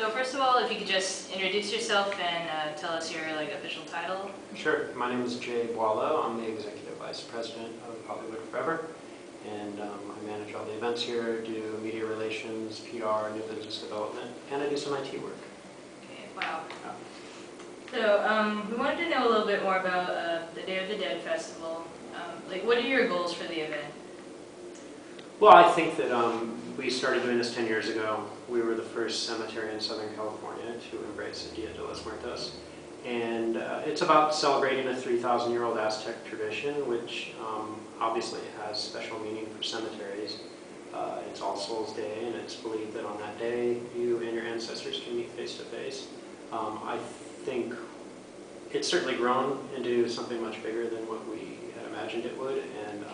So first of all, if you could just introduce yourself and tell us your official title. Sure. My name is Boileau. I'm the Executive Vice President of Hollywood Forever, and I manage all the events here, do media relations, PR, new business development, and I do some IT work. Okay, wow. So we wanted to know a little bit more about the Day of the Dead Festival. What are your goals for the event? Well, I think that we started doing this 10 years ago. We were the first cemetery in Southern California to embrace the Dia de los Muertos. And it's about celebrating a 3,000-year-old Aztec tradition, which obviously has special meaning for cemeteries. It's All Souls Day, and it's believed that on that day, you and your ancestors can meet face to face. I think it's certainly grown into something much bigger than what we had imagined it would. And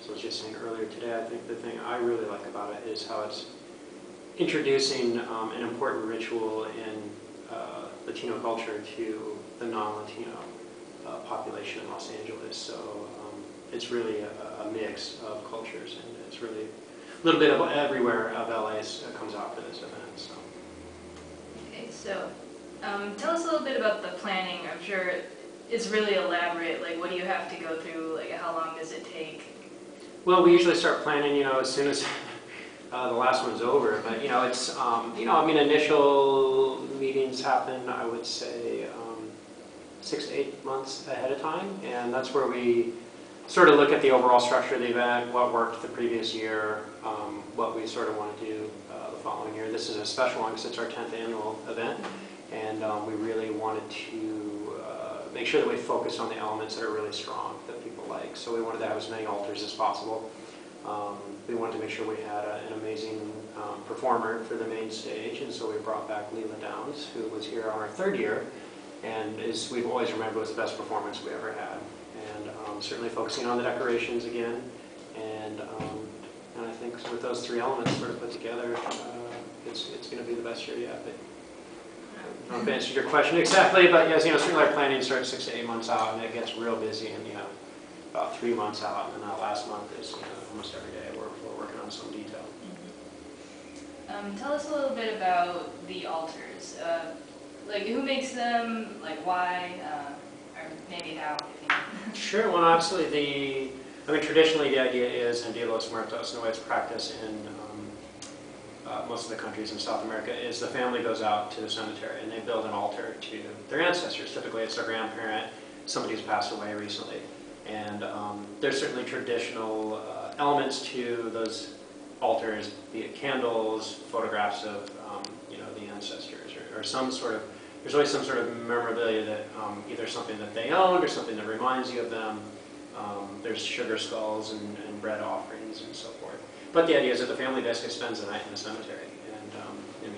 so I was just saying earlier today, I think the thing I really like about it is how it's introducing an important ritual in Latino culture to the non-Latino population in Los Angeles. So it's really a mix of cultures, and it's really a little bit of everywhere of LA comes out for this event. So. Okay, so tell us a little bit about the planning. I'm sure it's really elaborate. What do you have to go through? How long does it take? Well, we usually start planning, as soon as the last one's over. But it's initial meetings happen, I would say, 6 to 8 months ahead of time, and that's where we sort of look at the overall structure of the event, what worked the previous year, what we sort of want to do the following year. This is a special one because it's our 10th annual event, and we really wanted to make sure that we focus on the elements that are really strong that people like. So we wanted to have as many altars as possible. We wanted to make sure we had an amazing performer for the main stage, and so we brought back Leela Downs, who was here on our 3rd year, and we've always remembered was the best performance we ever had. And certainly focusing on the decorations again, and I think with those 3 elements sort of put together, it's going to be the best year yet. But I don't know if I answered your question exactly, but yes, certainly our planning starts 6 to 8 months out, and it gets real busy, and about 3 months out, and then that last month is almost every day we're working on some detail. Tell us a little bit about the altars. Who makes them? Why? Or maybe how? If you know. Sure. Well, absolutely. Traditionally the idea is in Dia de los Muertos, and the way it's practiced in most of the countries in South America, is the family goes out to the cemetery and they build an altar to their ancestors. Typically it's their grandparent, somebody who's passed away recently. And there's certainly traditional elements to those altars, be it candles, photographs of the ancestors, or some sort of, there's always some sort of memorabilia that either something that they owned or something that reminds you of them. There's sugar skulls and bread offerings and so forth. But the idea is that the family basically spends the night in the cemetery, and in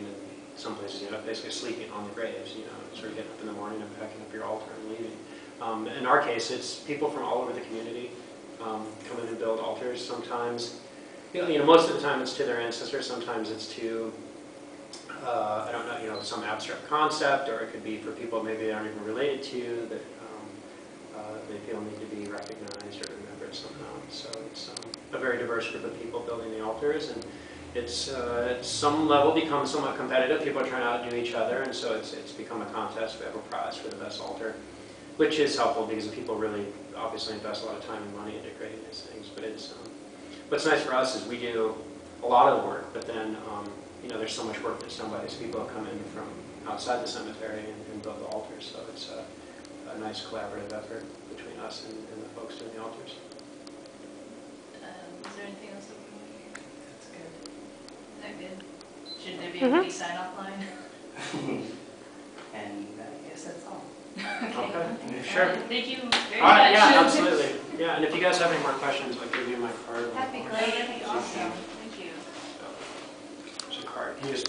some places basically sleeping on the graves, sort of getting up in the morning and packing up your altar and leaving. In our case, it's people from all over the community come in and build altars. Sometimes, most of the time it's to their ancestors. Sometimes it's to, I don't know, some abstract concept, or it could be for people maybe they aren't even related to that they feel need to be recognized or remembered somehow. So it's a very diverse group of people building the altars, and it's at some level become somewhat competitive. People are trying to outdo each other, and so it's become a contest. We have a prize for the best altar, which is helpful because people really obviously invest a lot of time and money into creating these things. But what's nice for us is we do a lot of the work, but then there's so much work that's done by these people who come in from outside the cemetery and build the altars. So it's a nice collaborative effort between us and the folks doing the altars. Is there anything else that we want to hear? That's good. Is that good? Should there be a pretty sign-off line? And I guess that's all. Okay. Sure. Thank you very All right, much. yeah, absolutely. Yeah, and if you guys have any more questions, I'll give you my card. That'd be great. That'd be awesome. Thank you. There's a card. Can you just